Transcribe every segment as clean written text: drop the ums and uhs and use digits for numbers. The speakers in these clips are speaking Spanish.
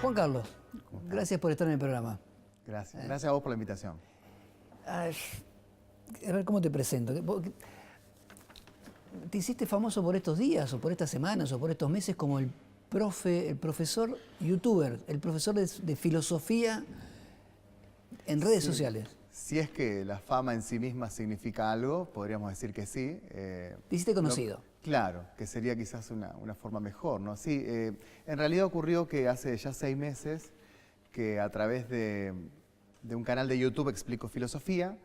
Juan Carlos, gracias por estar en el programa. Gracias. Gracias a vos por la invitación. A ver, ¿cómo te presento? ¿Te hiciste famoso por estos días, o por estas semanas, o por estos meses como el profesor youtuber, el profesor de filosofía en redes sociales? Si es que la fama en sí misma significa algo, podríamos decir que sí. ¿Te hiciste conocido? Claro, que sería quizás una forma mejor, ¿no? Sí, en realidad ocurrió que hace ya 6 meses que a través de un canal de YouTube explico filosofía,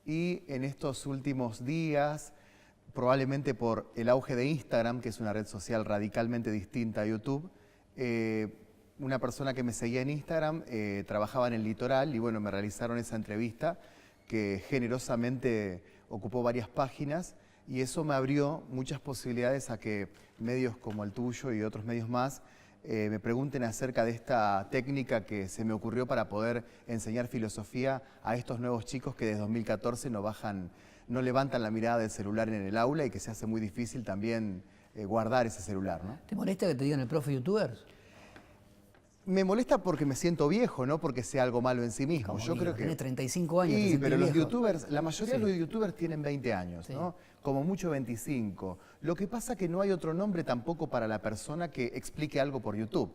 y en estos últimos días, probablemente por el auge de Instagram, que es una red social radicalmente distinta a YouTube, una persona que me seguía en Instagram trabajaba en el litoral y bueno, me realizaron esa entrevista que generosamente ocupó varias páginas, y eso me abrió muchas posibilidades a que medios como el tuyo y otros medios más me pregunten acerca de esta técnica que se me ocurrió para poder enseñar filosofía a estos nuevos chicos que desde 2014 no levantan la mirada del celular en el aula, y que se hace muy difícil también guardar ese celular, ¿no? ¿Te molesta que te digan el profe youtuber? Me molesta porque me siento viejo, no porque sea algo malo en sí mismo. Yo creo que tenés 35 años. Sí, pero los viejo. youtubers, la mayoría de los youtubers tienen 20 años, ¿no? Como mucho 25. Lo que pasa es que no hay otro nombre tampoco para la persona que explique algo por YouTube.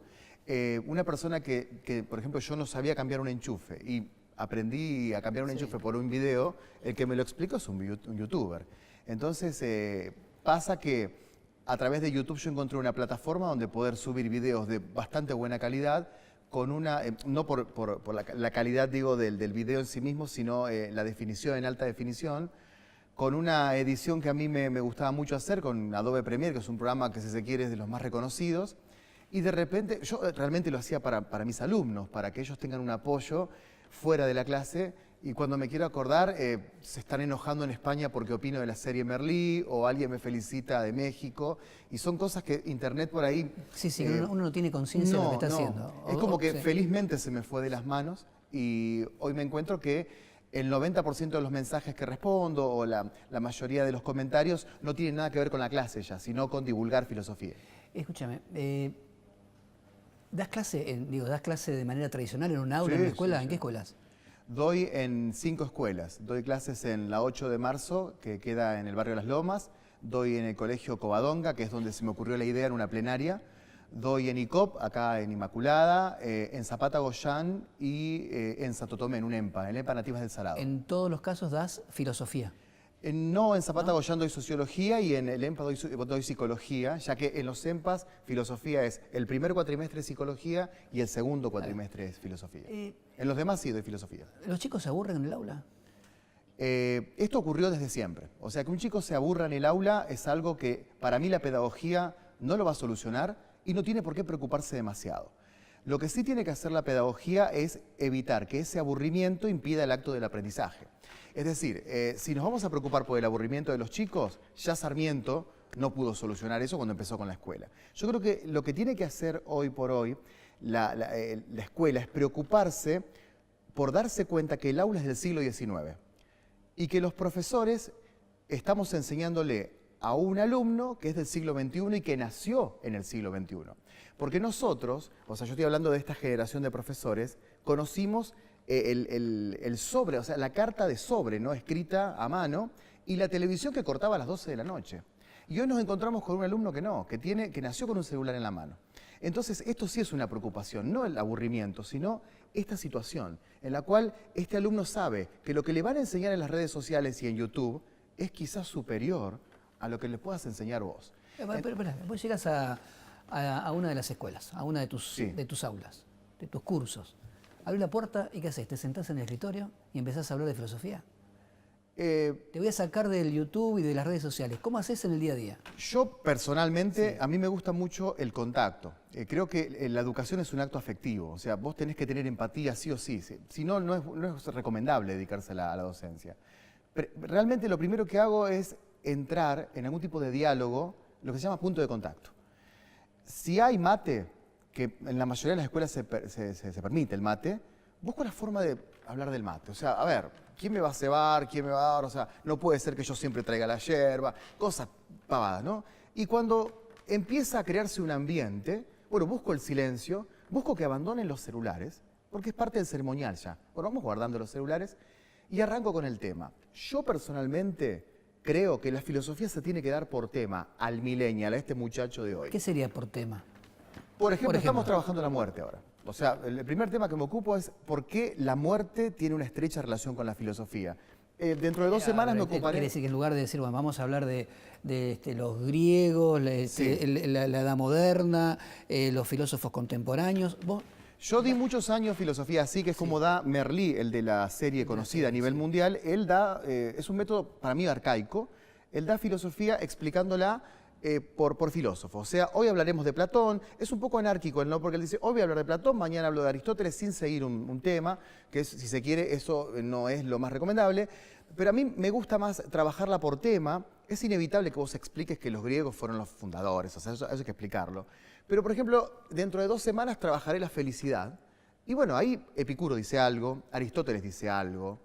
Una persona que, por ejemplo, yo no sabía cambiar un enchufe y aprendí a cambiar un enchufe por un video, el que me lo explicó es un youtuber. Entonces, pasa que a través de YouTube yo encontré una plataforma donde poder subir videos de bastante buena calidad, con una, no por la calidad, digo, del video en sí mismo, sino la definición en alta definición, con una edición que a mí me gustaba mucho hacer, con Adobe Premiere, que es un programa que, si se quiere, es de los más reconocidos. Y de repente, yo realmente lo hacía para mis alumnos, para que ellos tengan un apoyo fuera de la clase. Y cuando me quiero acordar, se están enojando en España porque opino de la serie Merlí, o alguien me felicita de México, y son cosas que Internet por ahí... Sí, uno no tiene conciencia de lo que está haciendo. Es como que felizmente se me fue de las manos, y hoy me encuentro que el 90% de los mensajes que respondo, o la mayoría de los comentarios, no tienen nada que ver con la clase ya, sino con divulgar filosofía. Escúchame, ¿das clase de manera tradicional en un aula, en una escuela? ¿En qué escuelas? Doy en 5 escuelas. Doy clases en la 8 de marzo, que queda en el barrio Las Lomas. Doy en el colegio Covadonga, que es donde se me ocurrió la idea en una plenaria. Doy en ICOP, acá en Inmaculada, en Zapata Goyán y en Santo Tomé, en un EMPA, Nativas del Salado. ¿En todos los casos das filosofía? No, en Zapata Goyán doy sociología, y en el EMPA doy psicología, ya que en los EMPAs filosofía es el primer cuatrimestre psicología y el segundo cuatrimestre es filosofía. En los demás sí doy filosofía. ¿Los chicos se aburren en el aula? Esto ocurrió desde siempre. O sea, que un chico se aburra en el aula es algo que para mí la pedagogía no lo va a solucionar y no tiene por qué preocuparse demasiado. Lo que sí tiene que hacer la pedagogía es evitar que ese aburrimiento impida el acto del aprendizaje. Es decir, si nos vamos a preocupar por el aburrimiento de los chicos, ya Sarmiento no pudo solucionar eso cuando empezó con la escuela. Yo creo que lo que tiene que hacer hoy por hoy la escuela es preocuparse por darse cuenta que el aula es del siglo XIX y que los profesores estamos enseñándole a un alumno que es del siglo XXI y que nació en el siglo XXI. Porque nosotros, o sea, yo estoy hablando de esta generación de profesores, conocimos el sobre, o sea, la carta de sobre, ¿no?, escrita a mano, y la televisión que cortaba a las 12 de la noche. Y hoy nos encontramos con un alumno que nació con un celular en la mano. Entonces, esto sí es una preocupación, no el aburrimiento, sino esta situación en la cual este alumno sabe que lo que le van a enseñar en las redes sociales y en YouTube es quizás superior a lo que le puedas enseñar vos. Pero vos llegas a una de las escuelas, a una de tus aulas, de tus cursos. Abrís la puerta y ¿qué haces? ¿Te sentás en el escritorio y empezás a hablar de filosofía? Te voy a sacar del YouTube y de las redes sociales. ¿Cómo haces en el día a día? Yo personalmente, a mí me gusta mucho el contacto. Creo que la educación es un acto afectivo. O sea, vos tenés que tener empatía sí o sí. Si no, no es recomendable dedicarse a la docencia. Pero realmente lo primero que hago es entrar en algún tipo de diálogo, lo que se llama punto de contacto. Si hay mate, que en la mayoría de las escuelas se permite el mate, busco la forma de hablar del mate. O sea, a ver, ¿quién me va a cebar? ¿Quién me va a dar? O sea, no puede ser que yo siempre traiga la yerba, cosas pavadas, ¿no? Y cuando empieza a crearse un ambiente, bueno, busco el silencio, busco que abandonen los celulares, porque es parte del ceremonial ya. Bueno, vamos guardando los celulares y arranco con el tema. Yo personalmente creo que la filosofía se tiene que dar por tema al millennial, a este muchacho de hoy. ¿Qué sería por tema? Por ejemplo, estamos trabajando la muerte ahora. O sea, el primer tema que me ocupo es por qué la muerte tiene una estrecha relación con la filosofía. Dentro de 2 semanas me ocuparé... Quiere decir que en lugar de decir, bueno, vamos a hablar de los griegos, la Edad Moderna, los filósofos contemporáneos... ¿Vos? Yo di muchos años filosofía así, que es como da Merlí, el de la serie conocida a nivel mundial. Él da, es un método para mí arcaico, él da filosofía explicándola por filósofo. O sea, hoy hablaremos de Platón, es un poco anárquico, ¿no? Porque él dice, hoy voy a hablar de Platón, mañana hablo de Aristóteles, sin seguir un tema, que es, si se quiere, eso no es lo más recomendable. Pero a mí me gusta más trabajarla por tema. Es inevitable que vos expliques que los griegos fueron los fundadores, o sea, eso hay que explicarlo. Pero, por ejemplo, dentro de 2 semanas trabajaré la felicidad. Y bueno, ahí Epicuro dice algo, Aristóteles dice algo.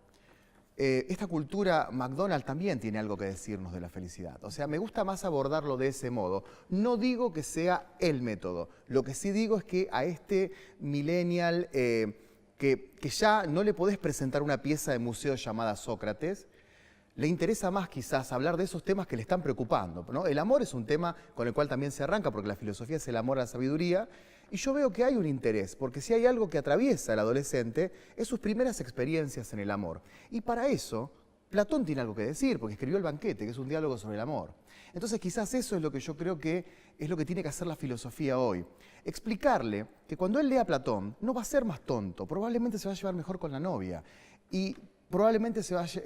Esta cultura McDonald's también tiene algo que decirnos de la felicidad. O sea, me gusta más abordarlo de ese modo. No digo que sea el método. Lo que sí digo es que a este millennial que ya no le podés presentar una pieza de museo llamada Sócrates, le interesa más quizás hablar de esos temas que le están preocupando, ¿no? El amor es un tema con el cual también se arranca, porque la filosofía es el amor a la sabiduría, y yo veo que hay un interés, porque si hay algo que atraviesa al adolescente, es sus primeras experiencias en el amor. Y para eso, Platón tiene algo que decir, porque escribió El Banquete, que es un diálogo sobre el amor. Entonces quizás eso es lo que yo creo que es lo que tiene que hacer la filosofía hoy. Explicarle que cuando él lea Platón, no va a ser más tonto, probablemente se va a llevar mejor con la novia. Y probablemente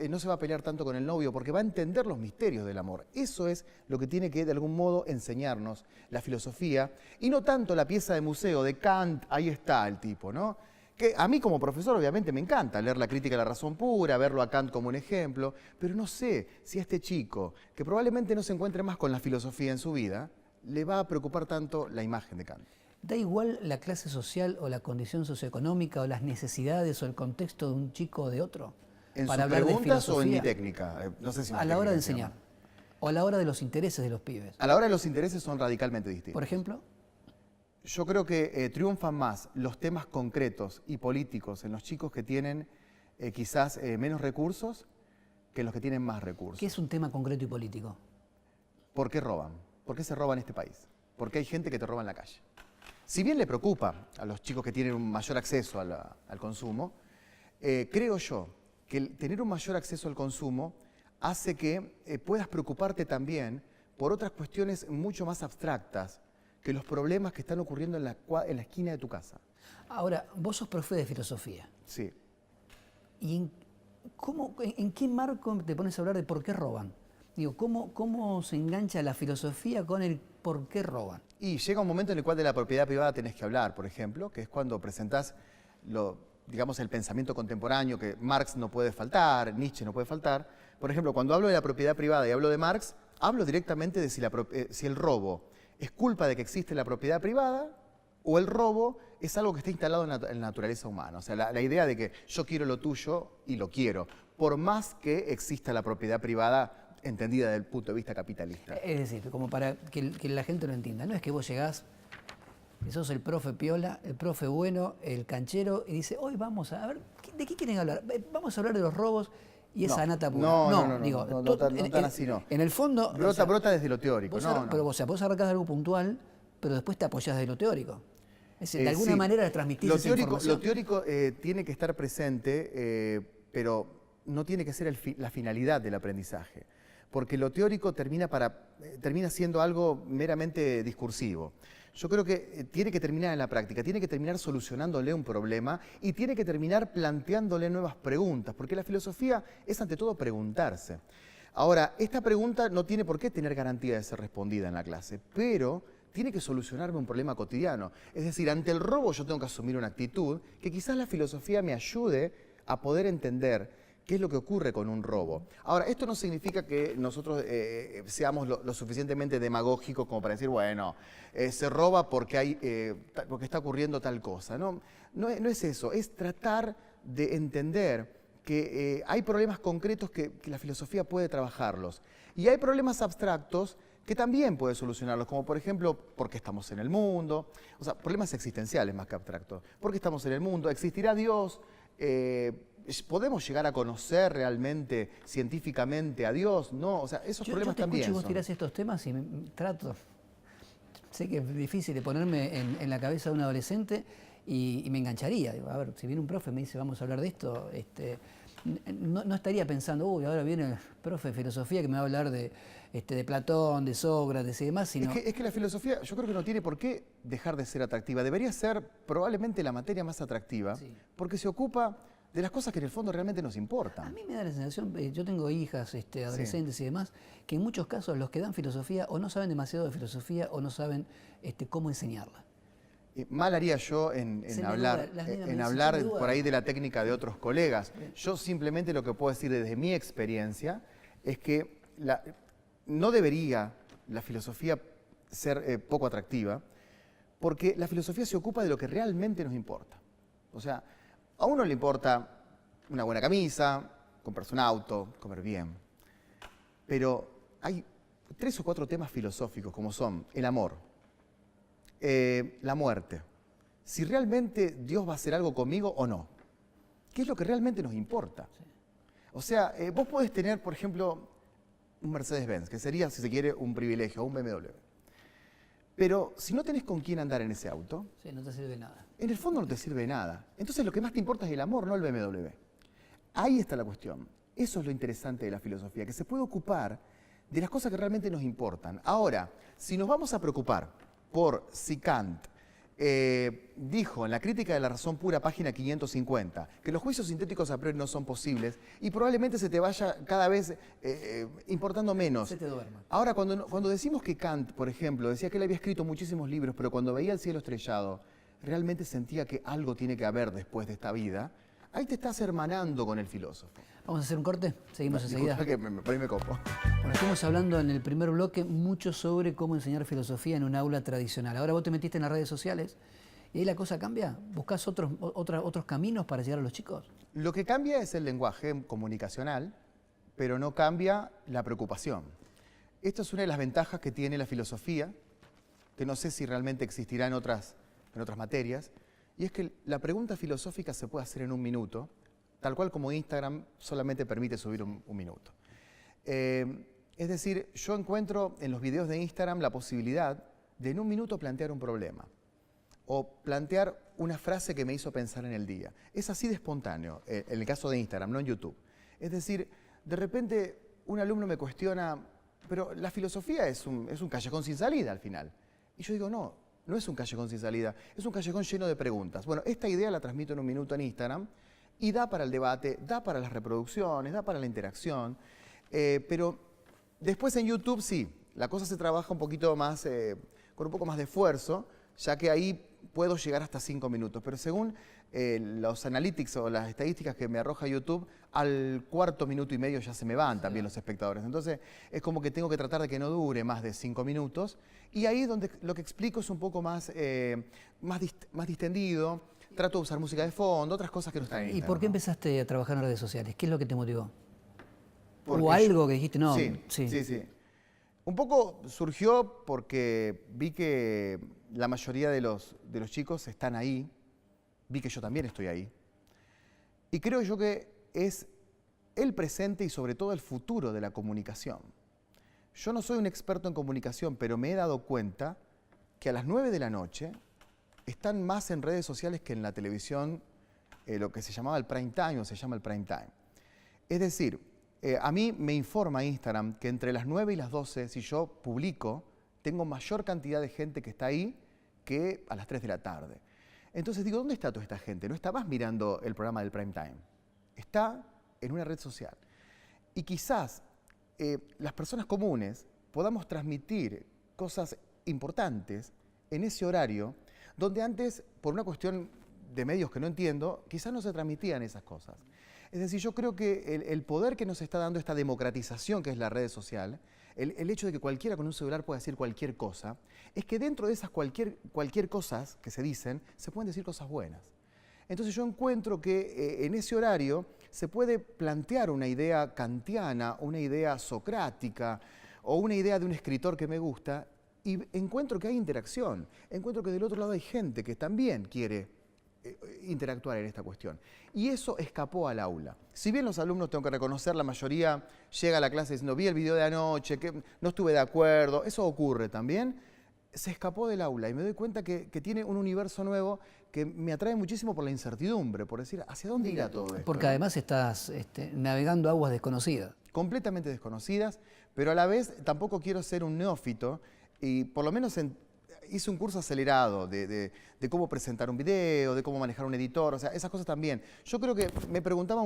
no se va a pelear tanto con el novio porque va a entender los misterios del amor. Eso es lo que tiene que, de algún modo, enseñarnos la filosofía y no tanto la pieza de museo de Kant, ahí está el tipo, ¿no? Que a mí como profesor obviamente me encanta leer la crítica de la razón pura, verlo a Kant como un ejemplo, pero no sé si a este chico, que probablemente no se encuentre más con la filosofía en su vida, le va a preocupar tanto la imagen de Kant. ¿Da igual la clase social o la condición socioeconómica o las necesidades o el contexto de un chico o de otro? ¿En para sus hablar preguntas de o en mi técnica? No sé si a la hora de enseñar. O a la hora de los intereses de los pibes. A la hora de los intereses son radicalmente distintos. Por ejemplo, yo creo que triunfan más los temas concretos y políticos en los chicos que tienen quizás menos recursos que los que tienen más recursos. ¿qué es un tema concreto y político? ¿Por qué roban? ¿Por qué se roba en este país? ¿Por qué hay gente que te roba en la calle? Si bien le preocupa a los chicos que tienen un mayor acceso al consumo, creo yo que el tener un mayor acceso al consumo hace que puedas preocuparte también por otras cuestiones mucho más abstractas que los problemas que están ocurriendo en la esquina de tu casa. Ahora, vos sos profe de filosofía. Sí. ¿Y en qué marco te pones a hablar de por qué roban? Digo, ¿cómo se engancha la filosofía con el por qué roban? Y llega un momento en el cual de la propiedad privada tenés que hablar, por ejemplo, que es cuando presentás digamos, el pensamiento contemporáneo, que Marx no puede faltar, Nietzsche no puede faltar. Por ejemplo, cuando hablo de la propiedad privada y hablo de Marx, hablo directamente de si el robo es culpa de que existe la propiedad privada o el robo es algo que está instalado en la naturaleza humana. O sea, la idea de que yo quiero lo tuyo y lo quiero, por más que exista la propiedad privada entendida desde el punto de vista capitalista. Es decir, como para que la gente lo entienda, no es que vos llegás, que sos el profe piola, el profe bueno, el canchero, y dice, hoy vamos a ver, ¿de qué quieren hablar? Vamos a hablar de los robos y esa nata pura. No tan así no. En el fondo... Brota desde lo teórico. Pero vos arrancás de algo puntual, pero después te apoyás de lo teórico. Es decir, de alguna manera le transmitís esa información. Lo teórico tiene que estar presente, pero no tiene que ser la finalidad del aprendizaje. Porque lo teórico termina siendo algo meramente discursivo. Yo creo que tiene que terminar en la práctica, tiene que terminar solucionándole un problema y tiene que terminar planteándole nuevas preguntas, porque la filosofía es ante todo preguntarse. Ahora, esta pregunta no tiene por qué tener garantía de ser respondida en la clase, pero tiene que solucionarme un problema cotidiano. Es decir, ante el robo yo tengo que asumir una actitud que quizás la filosofía me ayude a poder entender qué es lo que ocurre con un robo. Ahora, esto no significa que nosotros seamos lo suficientemente demagógicos como para decir, bueno, se roba porque está ocurriendo tal cosa. No es eso, es tratar de entender que hay problemas concretos que la filosofía puede trabajarlos. Y hay problemas abstractos que también puede solucionarlos, como por ejemplo, ¿por qué estamos en el mundo? O sea, problemas existenciales más que abstractos. ¿Por qué estamos en el mundo? ¿Existirá Dios? ¿Podemos llegar a conocer realmente, científicamente, a Dios? No, o sea, esos problemas también Yo te escucho y vos tirás estos temas y trato. Sé que es difícil de ponerme en la cabeza de un adolescente y me engancharía. Digo, a ver, si viene un profe y me dice, vamos a hablar de esto, no estaría pensando, uy, ahora viene el profe de filosofía que me va a hablar de Platón, de Sócrates y demás, sino... Es que la filosofía yo creo que no tiene por qué dejar de ser atractiva. Debería ser probablemente la materia más atractiva, sí, porque se ocupa de las cosas que en el fondo realmente nos importan. A mí me da la sensación, yo tengo hijas, adolescentes, sí, y demás, que en muchos casos los que dan filosofía o no saben demasiado de filosofía o no saben cómo enseñarla. Mal haría yo en hablar por ahí de la técnica de otros colegas. Yo simplemente lo que puedo decir desde mi experiencia es que no debería la filosofía ser poco atractiva, porque la filosofía se ocupa de lo que realmente nos importa. O sea, a uno le importa una buena camisa, comprarse un auto, comer bien. Pero hay 3 o 4 temas filosóficos, como son el amor, la muerte, si realmente Dios va a hacer algo conmigo o no. ¿Qué es lo que realmente nos importa? Sí. O sea, vos podés tener, por ejemplo, un Mercedes-Benz, que sería, si se quiere, un privilegio, o un BMW. Pero si no tenés con quién andar en ese auto, sí, no te sirve de nada. En el fondo no te sirve de nada. Entonces lo que más te importa es el amor, no el BMW. Ahí está la cuestión. Eso es lo interesante de la filosofía, que se puede ocupar de las cosas que realmente nos importan. Ahora, si nos vamos a preocupar por si Kant dijo en la Crítica de la Razón Pura, página 550, que los juicios sintéticos a priori no son posibles y probablemente se te vaya cada vez importando menos. Se te duerma. Ahora, cuando decimos que Kant, por ejemplo, decía que él había escrito muchísimos libros, pero cuando veía el cielo estrellado, realmente sentía que algo tiene que haber después de esta vida, ahí te estás hermanando con el filósofo. Vamos a hacer un corte, seguimos enseguida. Por ahí me copo. Bueno, estamos hablando en el primer bloque mucho sobre cómo enseñar filosofía en un aula tradicional. Ahora vos te metiste en las redes sociales y ahí la cosa cambia. ¿Buscás otros caminos para llegar a los chicos? Lo que cambia es el lenguaje comunicacional, pero no cambia la preocupación. Esta es una de las ventajas que tiene la filosofía, que no sé si realmente existirá en otras materias, y es que la pregunta filosófica se puede hacer en 1 minuto, tal cual como Instagram solamente permite subir un minuto. Es decir, yo encuentro en los videos de Instagram la posibilidad de en 1 minuto plantear un problema o plantear una frase que me hizo pensar en el día. Es así de espontáneo, en el caso de Instagram, no en YouTube. Es decir, de repente un alumno me cuestiona, pero la filosofía es un callejón sin salida al final. Y yo digo, no es un callejón sin salida, es un callejón lleno de preguntas. Bueno, esta idea la transmito en 1 minuto en Instagram y da para el debate, da para las reproducciones, da para la interacción, pero después en YouTube sí, la cosa se trabaja un poquito más, con un poco más de esfuerzo, ya que ahí puedo llegar hasta 5 minutos, pero según los analytics o las estadísticas que me arroja YouTube, al 4.5 minutos ya se me van también los espectadores. Entonces es como que tengo que tratar de que no dure más de 5 minutos y ahí es donde lo que explico es un poco más distendido, trato de usar música de fondo, otras cosas que no están en Instagram. ¿Y por qué empezaste a trabajar en redes sociales? ¿Qué es lo que te motivó? Porque ¿O algo que dijiste, no? Sí. Un poco surgió porque vi que la mayoría de los chicos están ahí, vi que yo también estoy ahí, y creo yo que es el presente y sobre todo el futuro de la comunicación. Yo no soy un experto en comunicación, pero me he dado cuenta que a las 9 de la noche están más en redes sociales que en la televisión, lo que se llamaba el prime time o se llama el prime time. Es decir, a mí me informa Instagram que entre las 9 y las 12, si yo publico, tengo mayor cantidad de gente que está ahí que a las 3 de la tarde. Entonces digo, ¿dónde está toda esta gente? No está más mirando el programa del prime time. Está en una red social. Y quizás las personas comunes podamos transmitir cosas importantes en ese horario, donde antes, por una cuestión de medios que no entiendo, quizás no se transmitían esas cosas. Es decir, yo creo que el poder que nos está dando esta democratización que es la red social, el hecho de que cualquiera con un celular pueda decir cualquier cosa, es que dentro de esas cualquier cosas que se dicen, se pueden decir cosas buenas. Entonces yo encuentro que en ese horario se puede plantear una idea kantiana, una idea socrática, o una idea de un escritor que me gusta y encuentro que hay interacción, encuentro que del otro lado hay gente que también quiere interactuar en esta cuestión. Y eso escapó al aula. Si bien los alumnos, tengo que reconocer, la mayoría llega a la clase diciendo, vi el video de anoche, que no estuve de acuerdo, eso ocurre también, se escapó del aula y me doy cuenta que tiene un universo nuevo que me atrae muchísimo por la incertidumbre, por decir, ¿hacia dónde irá todo esto? Porque además estás navegando aguas desconocidas. Completamente desconocidas, pero a la vez tampoco quiero ser un neófito y por lo menos hice un curso acelerado de cómo presentar un video, de cómo manejar un editor, o sea, esas cosas también. Yo creo que me preguntaba,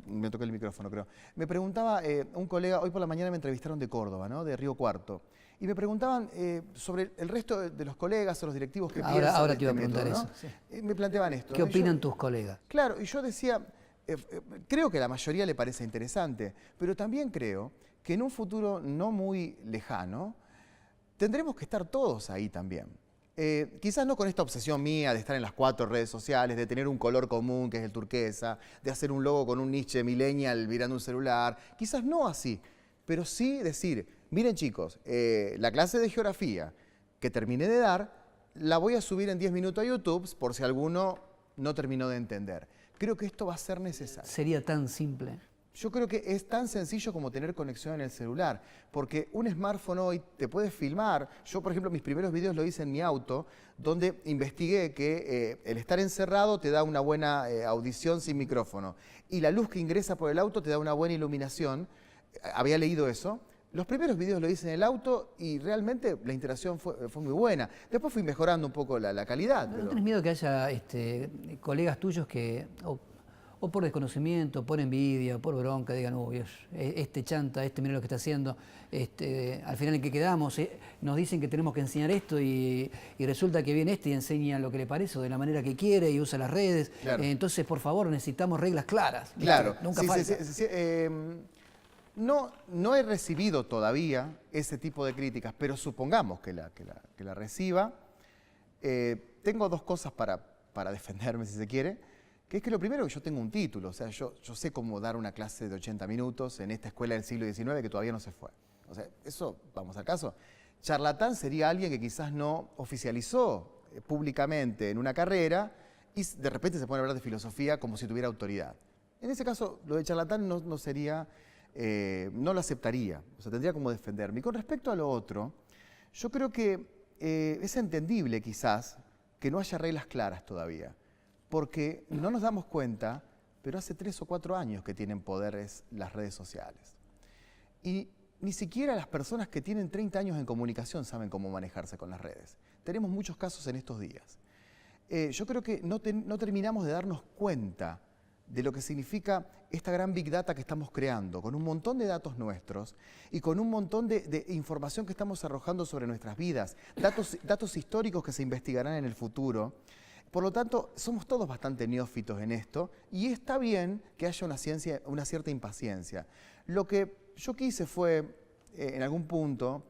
me toqué el micrófono creo, me preguntaba un colega, hoy por la mañana me entrevistaron de Córdoba, ¿no? De Río Cuarto, y me preguntaban sobre el resto de los colegas o los directivos que piensan. Ahora te iba a preguntar método, eso. ¿no? Sí. Me planteaban esto. ¿Qué opinan tus colegas? Claro, y yo decía, creo que a la mayoría le parece interesante, pero también creo que en un futuro no muy lejano, tendremos que estar todos ahí también. Quizás no con esta obsesión mía de estar en las 4 redes sociales, de tener un color común que es el turquesa, de hacer un logo con un niche millennial mirando un celular, quizás no así, pero sí decir, miren chicos, la clase de geografía que terminé de dar, la voy a subir en 10 minutos a YouTube por si alguno no terminó de entender. Creo que esto va a ser necesario. ¿Sería tan simple? Yo creo que es tan sencillo como tener conexión en el celular, porque un smartphone hoy te puede filmar. Yo, por ejemplo, mis primeros videos lo hice en mi auto, donde investigué que el estar encerrado te da una buena audición sin micrófono y la luz que ingresa por el auto te da una buena iluminación. Había leído eso. Los primeros videos lo hice en el auto y realmente la interacción fue muy buena. Después fui mejorando un poco la calidad. ¿No tenés miedo que haya colegas tuyos que... O por desconocimiento, por envidia, o por bronca, digan, uy, este chanta, mira lo que está haciendo, al final en qué quedamos, nos dicen que tenemos que enseñar esto y resulta que viene y enseña lo que le parece o de la manera que quiere y usa las redes, claro. Entonces por favor necesitamos reglas claras. Claro, nunca falta. No he recibido todavía ese tipo de críticas, pero supongamos que la reciba. Tengo 2 cosas para defenderme, si se quiere. Que es que lo primero que yo tengo un título, o sea, yo sé cómo dar una clase de 80 minutos en esta escuela del siglo XIX que todavía no se fue. O sea, eso, vamos al caso. Charlatán sería alguien que quizás no oficializó públicamente en una carrera y de repente se pone a hablar de filosofía como si tuviera autoridad. En ese caso, lo de charlatán no sería, no lo aceptaría, o sea, tendría como defenderme. Y con respecto a lo otro, yo creo que es entendible quizás que no haya reglas claras todavía. Porque no nos damos cuenta, pero hace 3 o 4 años que tienen poderes las redes sociales. Y ni siquiera las personas que tienen 30 años en comunicación saben cómo manejarse con las redes. Tenemos muchos casos en estos días. Yo creo que no terminamos de darnos cuenta de lo que significa esta gran Big Data que estamos creando, con un montón de datos nuestros y con un montón de información que estamos arrojando sobre nuestras vidas, datos históricos que se investigarán en el futuro. Por lo tanto, somos todos bastante neófitos en esto y está bien que haya una cierta impaciencia. Lo que yo quise fue, en algún punto,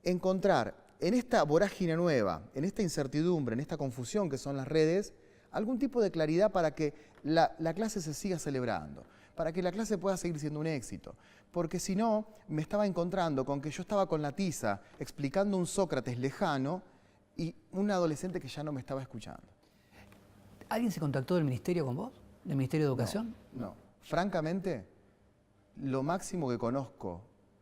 encontrar en esta vorágine nueva, en esta incertidumbre, en esta confusión que son las redes, algún tipo de claridad para que la clase se siga celebrando, para que la clase pueda seguir siendo un éxito. Porque si no, me estaba encontrando con que yo estaba con la tiza explicando un Sócrates lejano y un adolescente que ya no me estaba escuchando. ¿Alguien se contactó del ministerio con vos? ¿Del Ministerio de Educación? No. Francamente, lo máximo que conozco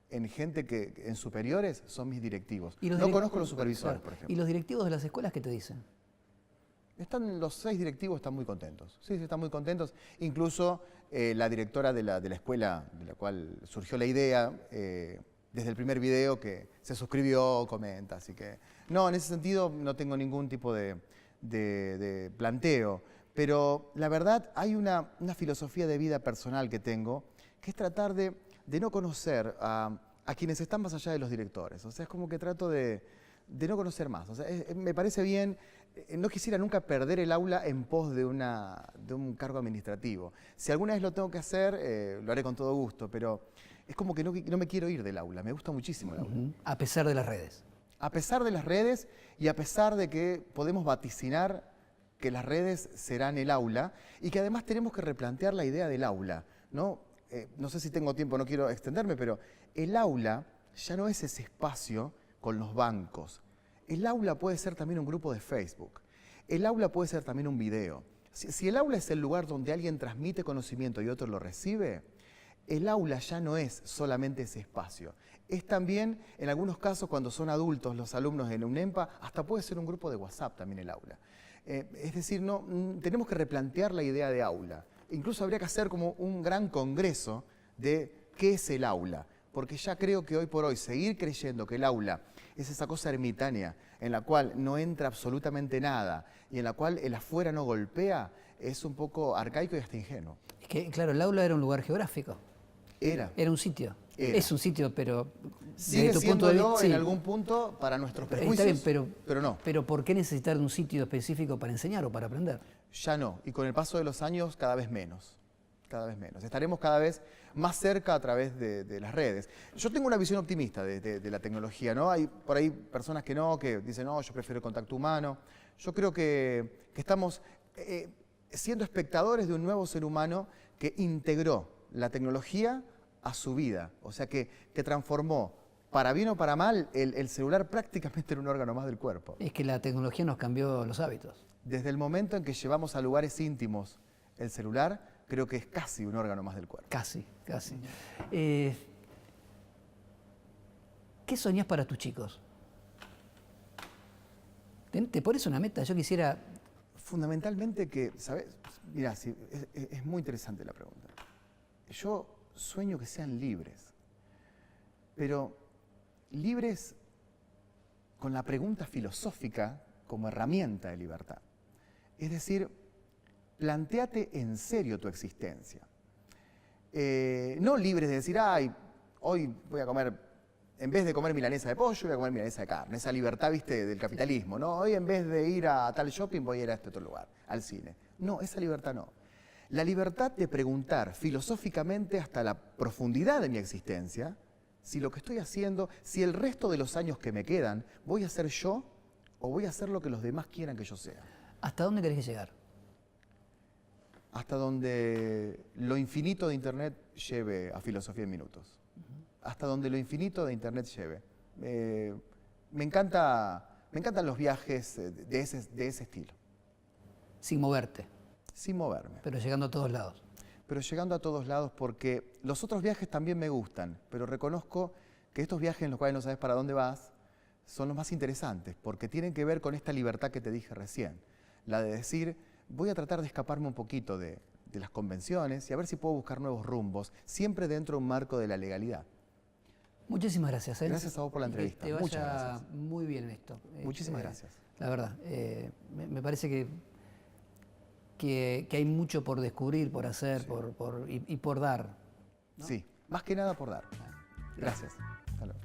en gente en superiores son mis directivos. No conozco los supervisores, claro, por ejemplo. ¿Y los directivos de las escuelas qué te dicen? Los 6 directivos están muy contentos. Sí, están muy contentos. Incluso la directora de la escuela de la cual surgió la idea, desde el primer video que se suscribió, comenta. Así que, no, en ese sentido no tengo ningún tipo de planteo. Pero la verdad hay una filosofía de vida personal que tengo, que es tratar de no conocer a quienes están más allá de los directores. O sea, es como que trato de no conocer más. O sea, me parece bien, no quisiera nunca perder el aula en pos de un cargo administrativo. Si alguna vez lo tengo que hacer, lo haré con todo gusto, pero es como que no me quiero ir del aula, me gusta muchísimo el aula. A pesar de las redes. A pesar de las redes y a pesar de que podemos vaticinar que las redes serán el aula y que además tenemos que replantear la idea del aula, ¿no? No sé si tengo tiempo, no quiero extenderme, pero el aula ya no es ese espacio con los bancos. El aula puede ser también un grupo de Facebook. El aula puede ser también un video. Si el aula es el lugar donde alguien transmite conocimiento y otro lo recibe, el aula ya no es solamente ese espacio. Es también, en algunos casos, cuando son adultos los alumnos en UNEMPA, hasta puede ser un grupo de WhatsApp también el aula. Es decir, tenemos que replantear la idea de aula. Incluso habría que hacer como un gran congreso de qué es el aula. Porque ya creo que hoy por hoy seguir creyendo que el aula es esa cosa ermitaña en la cual no entra absolutamente nada y en la cual el afuera no golpea, es un poco arcaico y hasta ingenuo. Es que, claro, el aula era un lugar geográfico. Era un sitio. Era. Es un sitio, pero sigue desde tu punto de vista, en algún punto para nuestros prejuicios, está bien, pero no. Pero ¿por qué necesitar de un sitio específico para enseñar o para aprender? Ya no, y con el paso de los años cada vez menos. Cada vez menos. Estaremos cada vez más cerca a través de las redes. Yo tengo una visión optimista de la tecnología, ¿no? Hay por ahí personas que dicen, no, yo prefiero el contacto humano. Yo creo que estamos siendo espectadores de un nuevo ser humano que integró la tecnología a su vida. O sea, que transformó, para bien o para mal, el celular prácticamente en un órgano más del cuerpo. Es que la tecnología nos cambió los hábitos. Desde el momento en que llevamos a lugares íntimos el celular, creo que es casi un órgano más del cuerpo. Casi. ¿Qué soñás para tus chicos? ¿Te pones una meta? Yo quisiera... Fundamentalmente que, ¿sabes? Mirá, sí, es muy interesante la pregunta. Yo sueño que sean libres, pero libres con la pregunta filosófica como herramienta de libertad. Es decir, plantéate en serio tu existencia. No libres de decir, ay, hoy voy a comer, en vez de comer milanesa de pollo, voy a comer milanesa de carne. Esa libertad, viste, del capitalismo, ¿no? Hoy en vez de ir a tal shopping, voy a ir a este otro lugar, al cine. No, esa libertad no. La libertad de preguntar filosóficamente hasta la profundidad de mi existencia, si lo que estoy haciendo, si el resto de los años que me quedan, voy a ser yo o voy a hacer lo que los demás quieran que yo sea. ¿Hasta dónde querés llegar? Hasta donde lo infinito de Internet lleve a Filosofía en Minutos. Hasta donde lo infinito de Internet lleve. Me encantan los viajes de ese estilo. Sin moverte. Sin moverme. Pero llegando a todos lados. Pero llegando a todos lados porque los otros viajes también me gustan, pero reconozco que estos viajes en los cuales no sabes para dónde vas son los más interesantes porque tienen que ver con esta libertad que te dije recién. La de decir, voy a tratar de escaparme un poquito de las convenciones y a ver si puedo buscar nuevos rumbos, siempre dentro de un marco de la legalidad. Muchísimas gracias. Gracias a vos por la entrevista. Que te vaya Muchas gracias. Muy bien en esto. Muchísimas gracias. La verdad, me parece que hay mucho por descubrir, por hacer, sí. y por dar, ¿no? Sí, más que nada por dar. Gracias. Hasta luego.